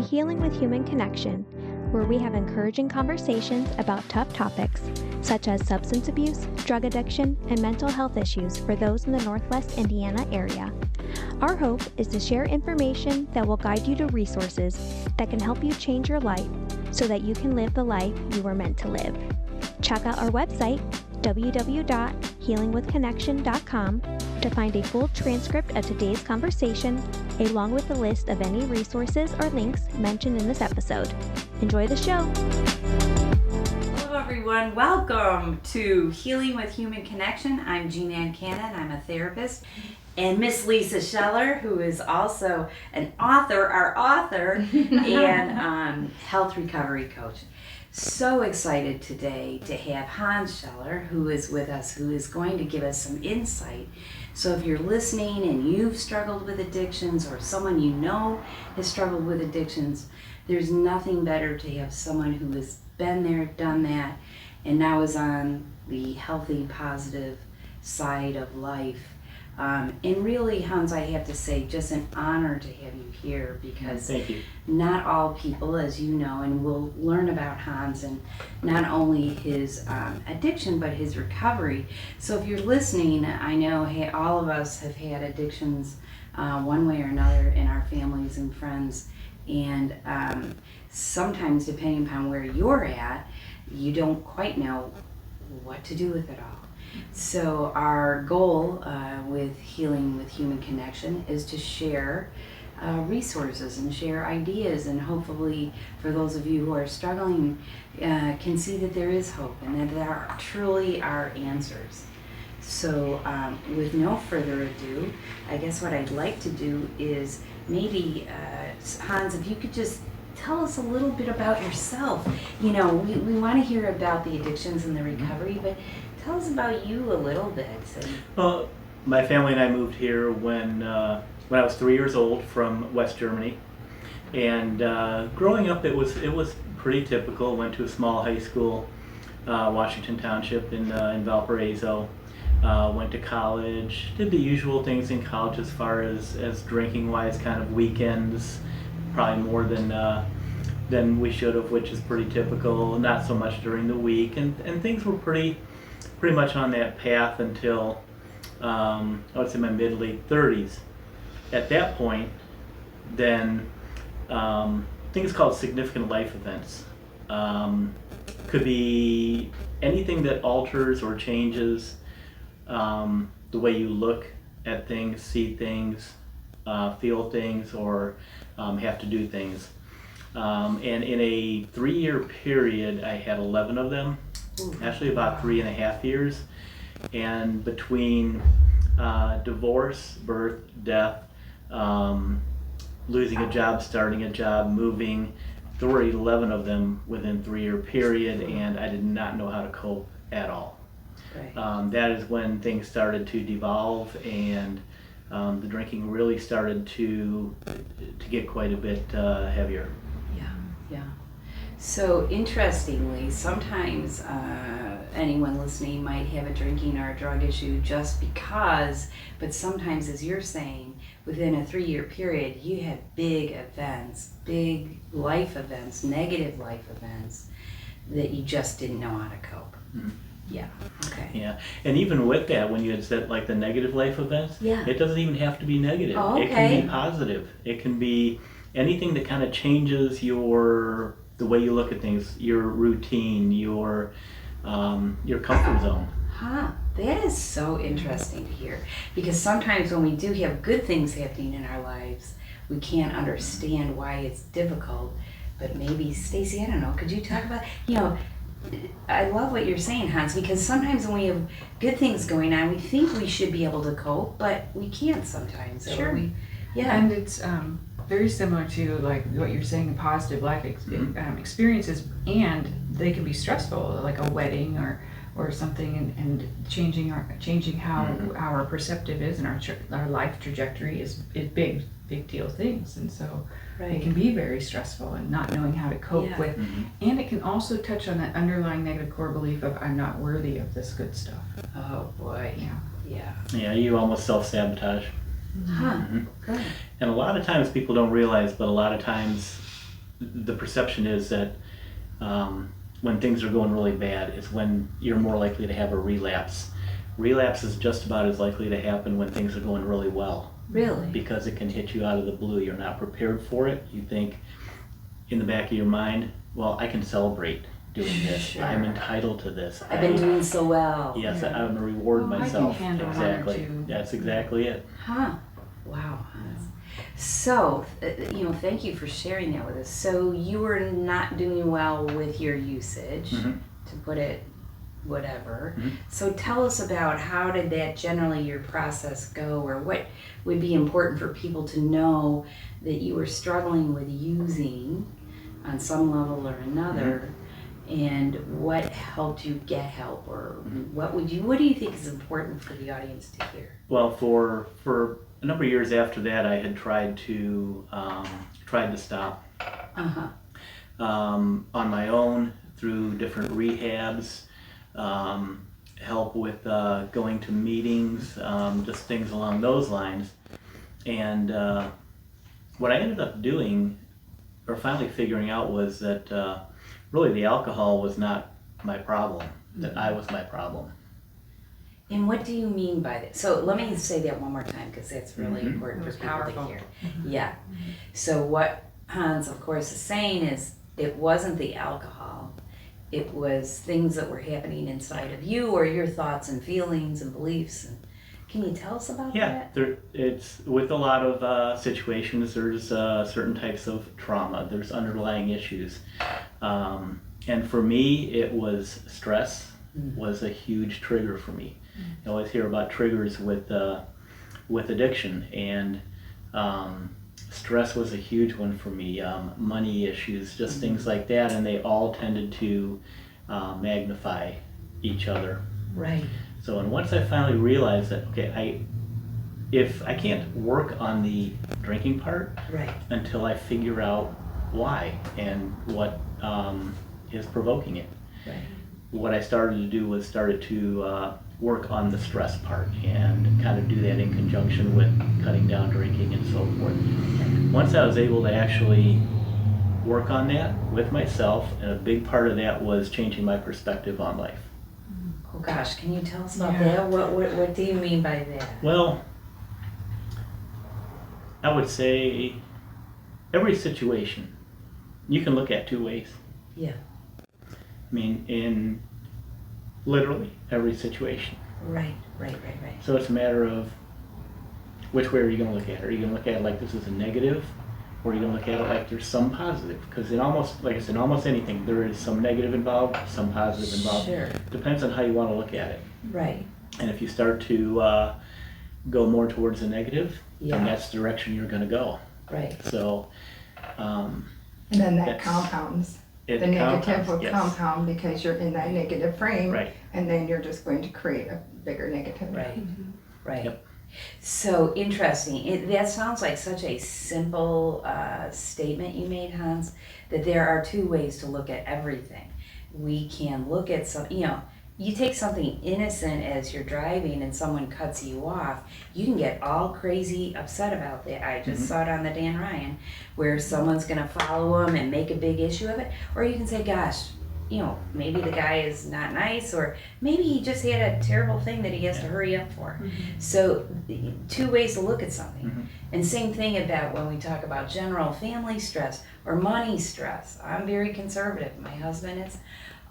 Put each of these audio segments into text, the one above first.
Healing with Human Connection, where we have encouraging conversations about tough topics such as substance abuse, drug addiction, and mental health issues for those in the Northwest Indiana area. Our hope is to share information that will guide you to resources that can help you change your life so that you can live the life you were meant to live. Check out our website, www.healingwithconnection.com, to find a full transcript of today's conversation, along with a list of any resources or links mentioned in this episode. Enjoy the show. Hello everyone, welcome to Healing with Human Connection. I'm Jeanne. I'm a therapist, and Miss Lisa Scheller, who is also an author, and health recovery coach. So excited today to have Hans Scheller, who is with us, who is going to give us some insight. So if you're listening and you've struggled with addictions, or someone you know has struggled with addictions, there's nothing better to have someone who has been there, done that, and now is on the healthy, positive side of life. And really, Hans, I have to say, just an honor to have you here, because Thank you. Not all people, as you know, and we'll learn about Hans and not only his addiction, but his recovery. So if you're listening, I know all of us have had addictions one way or another in our families and friends. And sometimes, depending upon where you're at, you don't quite know what to do with it all. So our goal with Healing with Human Connection is to share resources and share ideas, and hopefully for those of you who are struggling can see that there is hope and that there truly are answers. So with no further ado, I guess what I'd like to do is maybe, Hans, if you could just tell us a little bit about yourself. You know, we want to hear about the addictions and the recovery, but tell us about you a little bit. Well, my family and I moved here when I was 3 years old from West Germany, and growing up it was pretty typical. Went to a small high school, Washington Township in Valparaiso. Went to college, did the usual things in college as far as drinking wise, kind of weekends, probably more than we should have, which is pretty typical. Not so much during the week, and things were pretty much on that path until I would say my mid-late 30s. At that point, then things called significant life events could be anything that alters or changes the way you look at things, see things, feel things, or have to do things. And in a 3-year period, I had 11 of them. Actually about 3.5 years, and between divorce, birth, death, losing a job, starting a job, moving, there were 11 of them within 3-year period, and I did not know how to cope at all. Right. That is when things started to devolve, and the drinking really started to get quite a bit heavier. Yeah. So interestingly, sometimes anyone listening might have a drinking or a drug issue just because, but sometimes, as you're saying, within a 3-year period, you had big events, big life events, negative life events that you just didn't know how to cope. Mm-hmm. Yeah. Okay. Yeah, and even with that, when you had said like the negative life events, it doesn't even have to be negative. Oh, okay. It can be positive. It can be anything that kind of changes the way you look at things, your routine, your comfort zone. That is so interesting to hear, because sometimes when we do have good things happening in our lives, we can't understand why it's difficult. But maybe, Stacy, I don't know, could you talk about, I love what you're saying, Hans, because sometimes when we have good things going on, we think we should be able to cope, but we can't sometimes. Sure. And it's very similar to like what you're saying, positive life experiences, and they can be stressful, like a wedding or something, and changing how our perceptive is, and our life trajectory is big deal things, and so it can be very stressful, and not knowing how to cope with, and it can also touch on that underlying negative core belief of I'm not worthy of this good stuff. Oh boy. Yeah, you almost self-sabotage. Good. And a lot of times people don't realize, but a lot of times the perception is that when things are going really bad is when you're more likely to have a relapse. Relapse is just about as likely to happen when things are going really well. Really? Because it can hit you out of the blue. You're not prepared for it. You think in the back of your mind, well, I can celebrate doing this. Sure. I'm entitled to this. I've been doing so well. Yes, I'm going to reward myself. I can handle exactly. one or two. That's exactly it. Huh. Wow. So, thank you for sharing that with us. So you were not doing well with your usage, to put it whatever. So tell us about how did that generally your process go, or what would be important for people to know that you were struggling with using on some level or another, and what helped you get help, or what do you think is important for the audience to hear? Well, for a number of years after that, I had tried to stop on my own through different rehabs, help with going to meetings, just things along those lines. And what I ended up doing, or finally figuring out, was that really the alcohol was not my problem, that I was my problem. And what do you mean by that? So let me say that one more time, because that's really important for people powerful. to hear. Yeah. So what Hans, of course, is saying is it wasn't the alcohol. It was things that were happening inside of you, or your thoughts and feelings and beliefs. And can you tell us about that? Yeah, it's with a lot of situations. There's certain types of trauma. There's underlying issues, and for me, it was stress. Was a huge trigger for me. You always hear about triggers with addiction, and stress was a huge one for me. Money issues, just things like that, and they all tended to magnify each other. Right. So, and once I finally realized that, okay, if I can't work on the drinking part until I figure out why and what is provoking it. Right. What I started to do was started to work on the stress part, and kind of do that in conjunction with cutting down drinking and so forth. Once I was able to actually work on that with myself, and a big part of that was changing my perspective on life. Oh gosh, can you tell us about that? What do you mean by that? Well, I would say every situation you can look at two ways. Yeah. I mean, in literally every situation. Right. So it's a matter of which way are you going to look at it? Are you going to look at it like this is a negative, or are you going to look at it like there's some positive? Because in almost, like I said, in almost anything, there is some negative involved, some positive involved. Sure. Depends on how you want to look at it. Right. And if you start to go more towards the negative, then that's the direction you're going to go. Right. So, and then that compounds. The negative will compound because you're in that negative frame, and then you're just going to create a bigger negative. Right. Yep. So interesting. That sounds like such a simple statement you made, Hans, that there are two ways to look at everything. We can look at you take something innocent as you're driving and someone cuts you off, you can get all crazy upset about that. I just saw it on the Dan Ryan, where someone's going to follow them and make a big issue of it. Or you can say, gosh, maybe the guy is not nice, or maybe he just had a terrible thing that he has to hurry up for. So two ways to look at something. And same thing about when we talk about general family stress or money stress. I'm very conservative. My husband is,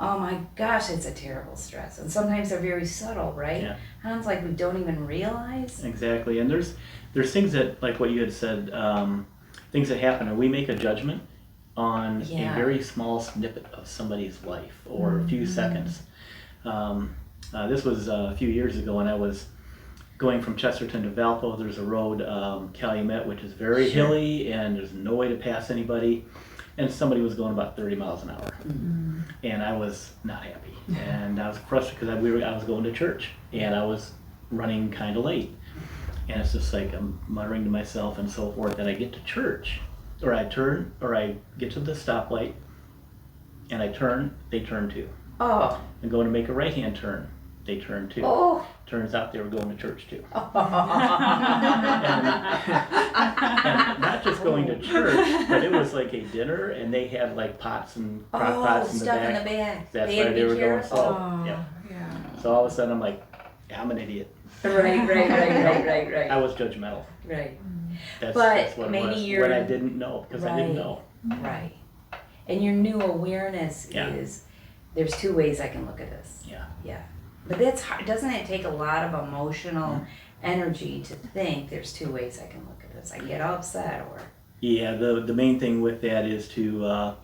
oh my gosh, it's a terrible stress. And sometimes they're very subtle, right? Yeah. Sounds like we don't even realize. Exactly. And there's things that, like what you had said, things that happen, and we make a judgment on a very small snippet of somebody's life, or a few seconds. This was a few years ago when I was going from Chesterton to Valpo. There's a road, Calumet, which is very hilly, and there's no way to pass anybody. And somebody was going about 30 miles an hour. And I was not happy. And I was frustrated because I was going to church, and I was running kind of late. And it's just like I'm muttering to myself and so forth. And I get to church, or I get to the stoplight, and I turn, they turn too. Oh. I'm going to make a right-hand turn, they turn too. Oh. Turns out they were going to church too. Oh. And not just going to church, but it was like a dinner, and they had like pots and crock pots in the stuff back. in the back. That's They had why to they be were going careful. slow. Oh, Yeah. yeah. So all of a sudden I'm like, yeah, I'm an idiot. Right. I was judgmental. Right. That's what maybe it was. you're When I didn't know, because I didn't know. Right. And your new awareness is, there's two ways I can look at this. Yeah. Yeah. But that's hard. Doesn't it take a lot of emotional energy to think there's two ways I can look at this? I can get upset or... Yeah, the main thing with that is to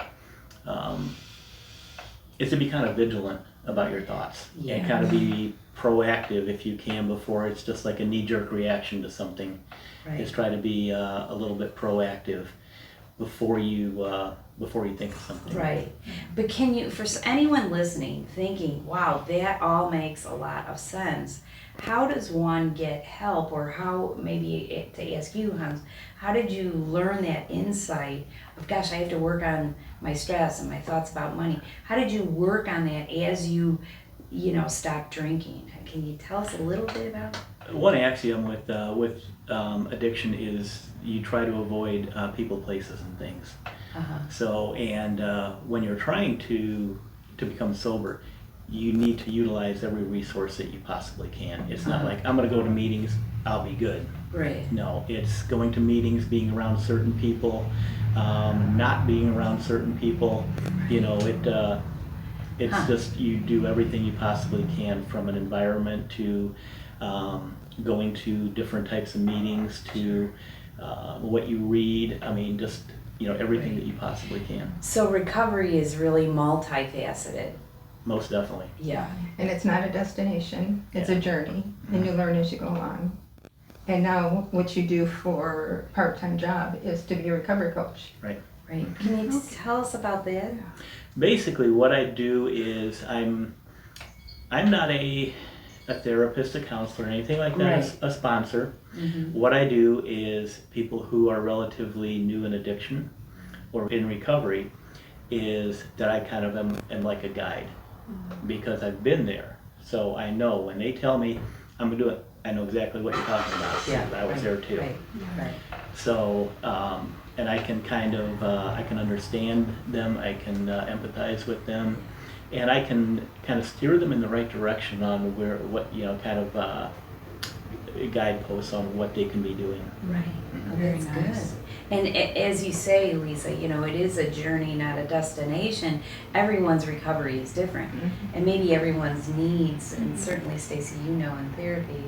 be kind of vigilant about your thoughts and kind of be proactive if you can before it's just like a knee-jerk reaction to something. Right. Is try to be a little bit proactive before you think of something. Right. But can you, for anyone listening, thinking, wow, that all makes a lot of sense, how does one get help, or how, maybe to ask you, Hans, how did you learn that insight of, gosh, I have to work on my stress and my thoughts about money? How did you work on that as you stopped drinking? Can you tell us a little bit about it? One axiom with addiction is you try to avoid people, places, and things. So, and when you're trying to become sober, you need to utilize every resource that you possibly can. It's not like, I'm going to go to meetings, I'll be good. Right. No, it's going to meetings, being around certain people, not being around certain people. It's just, you do everything you possibly can, from an environment to going to different types of meetings to what you read. I mean, just, everything that you possibly can. So recovery is really multifaceted. Most definitely. Yeah. And it's not a destination, it's a journey, and you learn as you go along. And now what you do for a part-time job is to be a recovery coach. Right. Right. Can you tell us about that? Basically, what I do is I'm not a therapist, a counselor, anything like that, Right. a sponsor. Mm-hmm. What I do is people who are relatively new in addiction or in recovery, is that I kind of am like a guide, because I've been there. So I know when they tell me I'm going to do it, I know exactly what you're talking about. Yeah. I was there too. Right. So, and I can kind of, I can understand them, I can empathize with them, and I can kind of steer them in the right direction on guideposts on what they can be doing. Right. Oh, Very that's nice. good. And as you say, Lisa, it is a journey, not a destination. Everyone's recovery is different. And maybe everyone's needs, and certainly, Stacy, in therapy,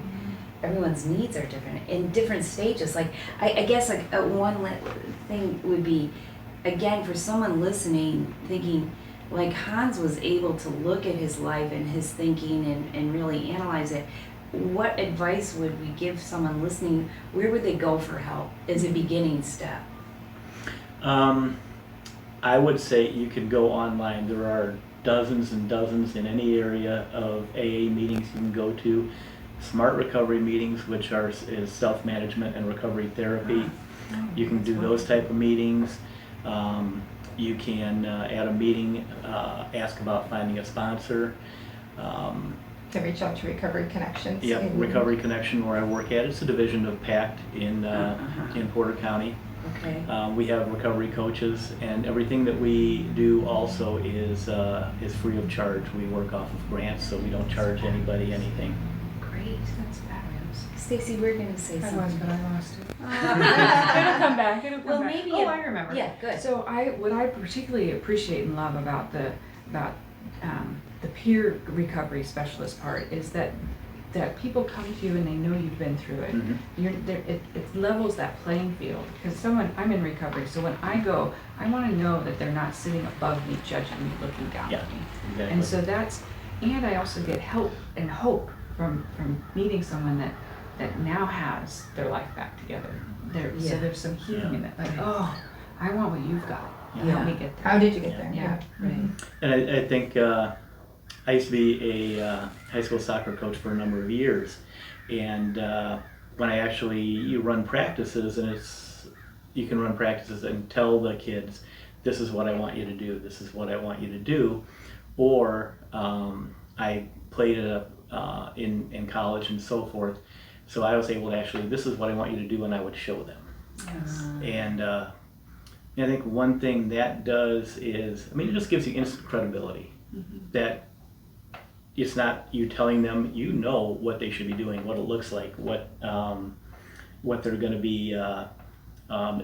everyone's needs are different in different stages. Like, I guess one thing would be, again, for someone listening, thinking, like Hans was able to look at his life and his thinking and really analyze it. What advice would we give someone listening? Where would they go for help as a beginning step? I would say you could go online. There are dozens and dozens in any area of AA meetings you can go to. Smart recovery meetings, which is self-management and recovery therapy. You can do those type of meetings. You can, at a meeting, ask about finding a sponsor. To reach out to Recovery Connections. Yeah, Recovery Connection, where I work at. It's a division of PACT in Porter County. Okay. We have recovery coaches, and everything that we do also is free of charge. We work off of grants, so we don't charge anybody anything. Great. That's fabulous. Stacy, we're going to say I was, something. but I lost it. It'll come back. It'll come Well, back. maybe I remember. Yeah, good. So what I particularly appreciate and love about the peer recovery specialist part is that people come to you and they know you've been through it. It levels that playing field, because I'm in recovery, so when I go, I want to know that they're not sitting above me, judging me, looking down at me. Exactly. And so and I also get help and hope from meeting someone that now has their life back together. So there's some healing in it. Like, oh, I want what you've got. Help me get there. How did you get there? Yeah. Right. And I think I used to be a high school soccer coach for a number of years, and when you run practices, and you can run practices and tell the kids, this is what I want you to do, this is what I want you to do, or I played in college and so forth, so I was able to actually, this is what I want you to do, and I would show them. And And I think one thing that does is, it just gives you instant credibility. That it's not you telling them, you know what they should be doing, what it looks like, what they're going to be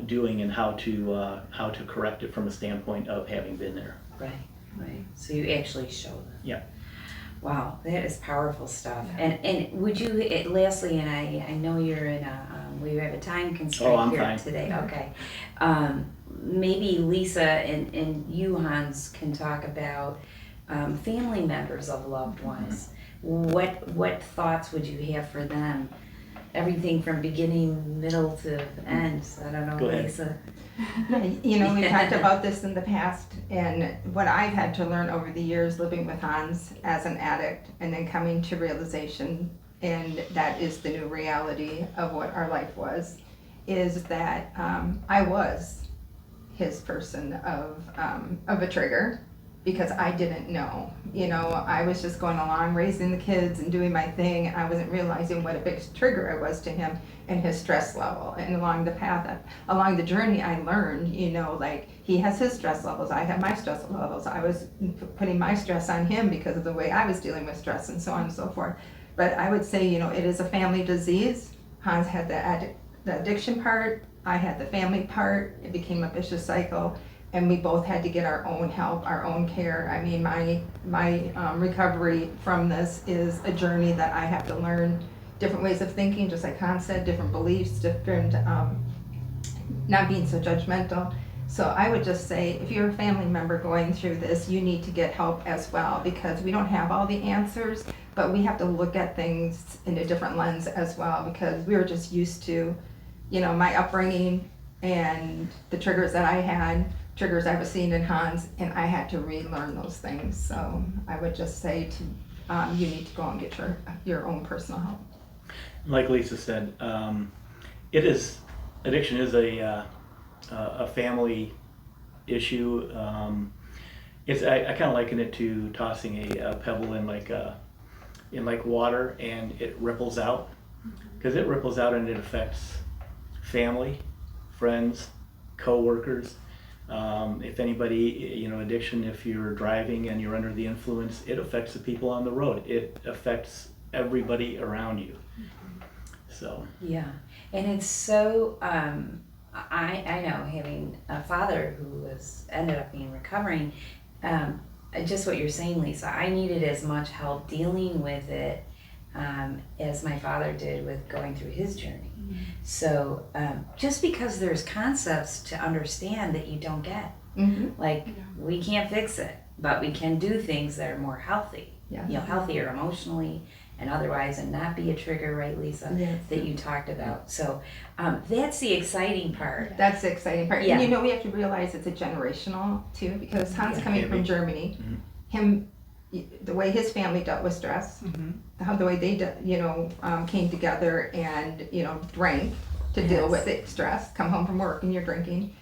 doing, and how to correct it from a standpoint of having been there. Right. So you actually show them. Yeah. Wow, that is powerful stuff. And would you, lastly, and I know you're in we have a time constraint here fine. today. Okay. Maybe Lisa and you, Hans, can talk about family members of loved ones. What thoughts would you have for them? Everything from beginning, middle to end. I don't know, Go ahead. Lisa. We've talked about this in the past, and what I've had to learn over the years living with Hans as an addict, and then coming to realization, and that is the new reality of what our life was, is that I was his person of a trigger, because I didn't know. I was just going along raising the kids and doing my thing, and I wasn't realizing what a big trigger I was to him and his stress level. And along the journey, I learned, like he has his stress levels, I have my stress levels. I was putting my stress on him because of the way I was dealing with stress and so on and so forth. But I would say, it is a family disease. Hans had the addiction part, I had the family part. It became a vicious cycle. And we both had to get our own help, our own care. My recovery from this is a journey that I have to learn different ways of thinking, just like Hans said, different beliefs, different, not being so judgmental. So I would just say, if you're a family member going through this, you need to get help as well, because we don't have all the answers, but we have to look at things in a different lens as well, because we were just used to, my upbringing and the triggers that I had, triggers I was seeing in Hans, and I had to relearn those things. So I would just say you need to go and get your own personal help. Like Lisa said, addiction is a family issue. I kind of liken it to tossing a pebble in like water, and it ripples out, because it ripples out and it affects family, friends, co-workers. If anybody, addiction, if you're driving and you're under the influence, it affects the people on the road. It affects everybody around you. So. Yeah, and it's so, I know, having a father who ended up being recovering, just what you're saying, Lisa, I needed as much help dealing with it as my father did with going through his journey. So just because there's concepts to understand that you don't get, we can't fix it, but we can do things that are more healthy, healthier emotionally and otherwise, and not be a trigger, right, Lisa, that you talked about. So that's the exciting part. That's the exciting part. Yeah. And we have to realize it's a generational too, because Hans coming from Germany, the way his family dealt with stress, the way they came together and drank to deal with it, stress, come home from work and you're drinking.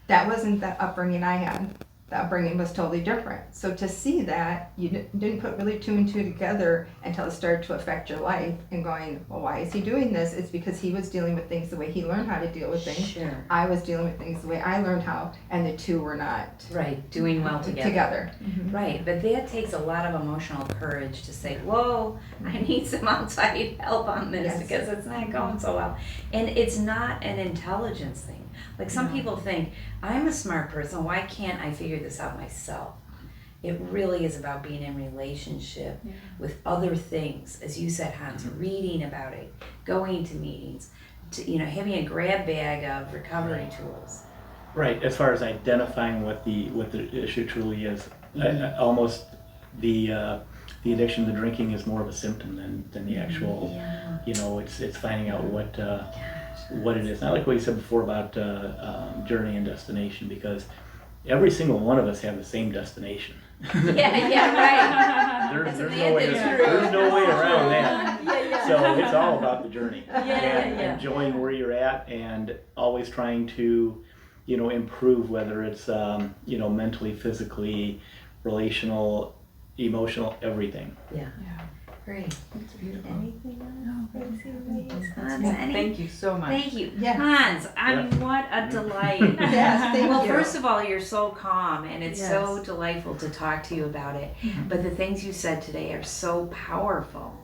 That wasn't the upbringing I had. The upbringing was totally different. So to see that, you didn't put really two and two together until it started to affect your life, and going, well, why is he doing this? It's because he was dealing with things the way he learned how to deal with things. Sure. I was dealing with things the way I learned how, and the two were not doing well together. Mm-hmm. Right, but that takes a lot of emotional courage to say, whoa, I need some outside help on this because it's not going so well. And it's not an intelligence thing. Like some people think, I'm a smart person, why can't I figure this out myself? It really is about being in relationship with other things, as you said, Hans, reading about it, going to meetings, having a grab bag of recovery tools. Right, as far as identifying what the issue truly is, almost the addiction to drinking is more of a symptom than the actual, it's finding out what it is. I like what you said before about journey and destination, because every single one of us have the same destination. Right. There's no way around that. So it's all about the journey and enjoying where you're at, and always trying to, improve, whether it's mentally, physically, relational, emotional, everything. Great. It's beautiful. Anything else? Hans, Hans, thank you so much. Thank you. Yeah. Hans, what a delight. Yes, thank Well, you. first of all, you're so calm, and it's so Yes. delightful to talk to you about it. Mhm. But the things you said today are so powerful.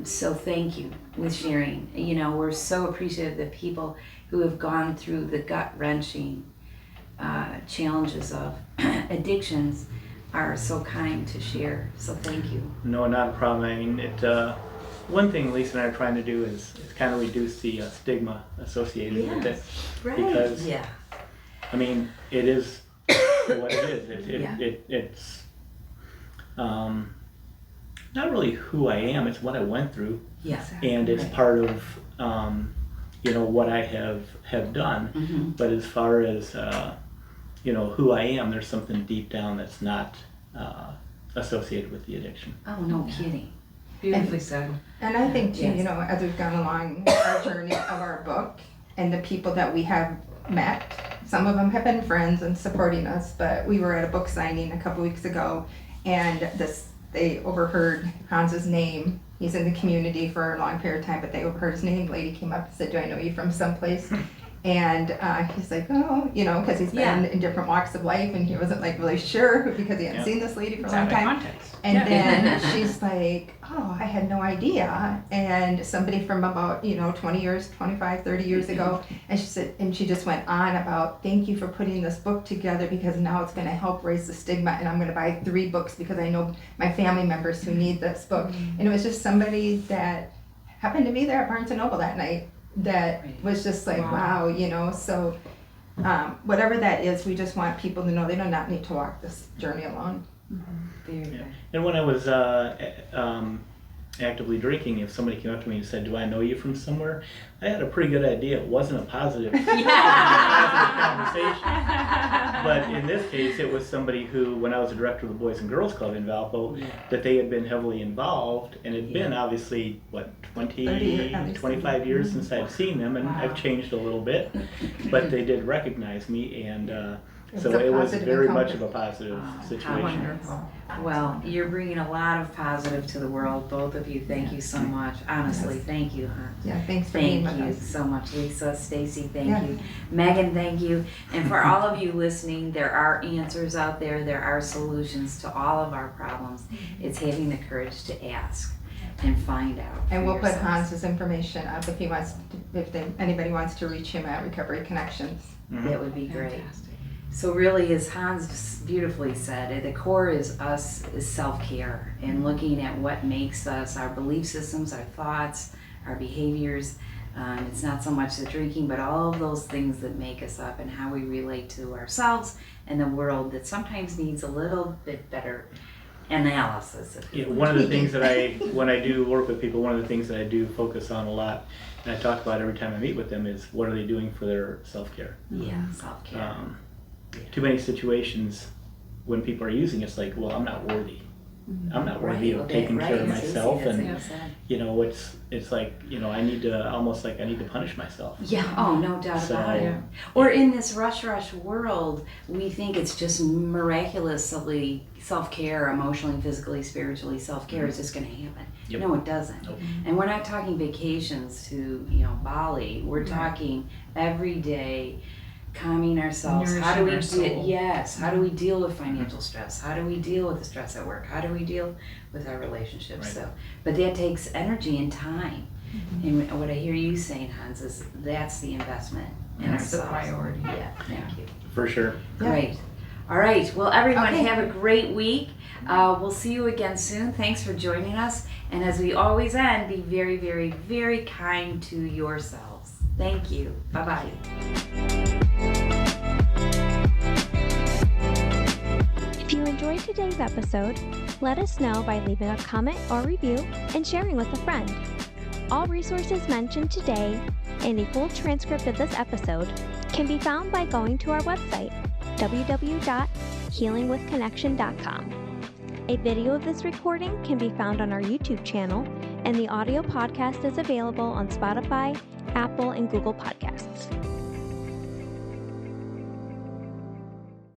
So thank you with sharing. You know, we're so appreciative of the people who have gone through the gut-wrenching challenges of addictions are so kind to share. So thank you. No, not a problem. I mean, one thing Lisa and I are trying to do is kind of reduce the stigma associated with it. Right. Because, Yeah. I mean, it is what it is. Yeah. It's not really who I am, it's what I went through. Yeah. And it's Right. part of, what I have done. Mm-hmm. But as far as, who I am, there's something deep down that's not associated with the addiction. Oh, no kidding. Beautifully said. And I think too, Yes. as we've gone along our journey of our book and the people that we have met, some of them have been friends and supporting us, but we were at a book signing a couple weeks ago and they overheard Hans's name. He's in the community for a long period of time, but they overheard his name. Lady came up and said, "Do I know you from someplace?" And he's like, "Oh," because he's been in different walks of life, and he wasn't like really sure because he hadn't Yeah. seen this lady for a It's long out of time. context. And Yeah. then she's like, "Oh, I had no idea." And somebody from about, 20 years, 25, 30 years ago, and she said, and she just went on about, "Thank you for putting this book together because now it's going to help raise the stigma, and I'm going to buy 3 books because I know my family members who need this book." And it was just somebody that happened to be there at Barnes & Noble that night that Right. was just like, wow, so whatever that is, we just want people to know they do not need to walk this journey alone. Very Yeah. good. And when I was actively drinking, if somebody came up to me and said, "Do I know you from somewhere?" I had a pretty good idea. It wasn't a positive, positive conversation. But in this case, it was somebody who, when I was the director of the Boys and Girls Club in Valpo, that they had been heavily involved, and it had been obviously, 30 years, at least. 25 years since I've seen them, and I've changed a little bit, but they did recognize me, and so a it was positive very encounter. much of a positive How situation. Wonderful. Well, you're bringing a lot of positive to the world, both of you. Thank you so much. Honestly, thank you, Hans. Yeah, thanks for being Thank with you us. so much, Lisa, Stacy, thank Yeah. you. Megan, thank you. And for all of you listening, there are answers out there. There are solutions to all of our problems. It's having the courage to ask and find out. And for we'll put yourselves. Hans's information up if he wants, anybody wants to reach him at Recovery Connections. Mhm. That would be great. Fantastic. So really, as Hans beautifully said, at the core is self-care and looking at what makes us, our belief systems, our thoughts, our behaviors. It's not so much the drinking, but all of those things that make us up and how we relate to ourselves and the world that sometimes needs a little bit better analysis. if you Yeah, will. one of the things that when I do work with people, one of the things that I do focus on a lot, and I talk about every time I meet with them, is what are they doing for their self-care? Yeah, self-care. Too many situations when people are using it's like, well, I'm not worthy. I'm not worthy of taking care of myself, and it's like, I need to punish myself. Yeah, oh, no doubt So- about it. Or in this rush world, we think it's just miraculously self-care, emotionally, physically, spiritually, self-care is just going to happen. Yep. No, it doesn't. Nope. And we're not talking vacations to, Bali. We're talking every day, calming ourselves. How do we Nourishing our soul. Yes. How do we deal with financial stress? How do we deal with the stress at work? How do we deal with our relationships? Right. So, but that takes energy and time. And what I hear you saying, Hans, is that's the investment in That's the ourselves. priority. Yeah, thank you. For sure. Yeah. Great. All right. Well, everyone, Okay. have a great week. We'll see you again soon. Thanks for joining us. And as we always end, be very, very, very kind to yourselves. Thank you. Bye-bye. If you enjoyed today's episode, let us know by leaving a comment or review and sharing with a friend. All resources mentioned today and a full transcript of this episode can be found by going to our website, www.healingwithconnection.com. A video of this recording can be found on our YouTube channel, and the audio podcast is available on Spotify, Apple, and Google Podcasts.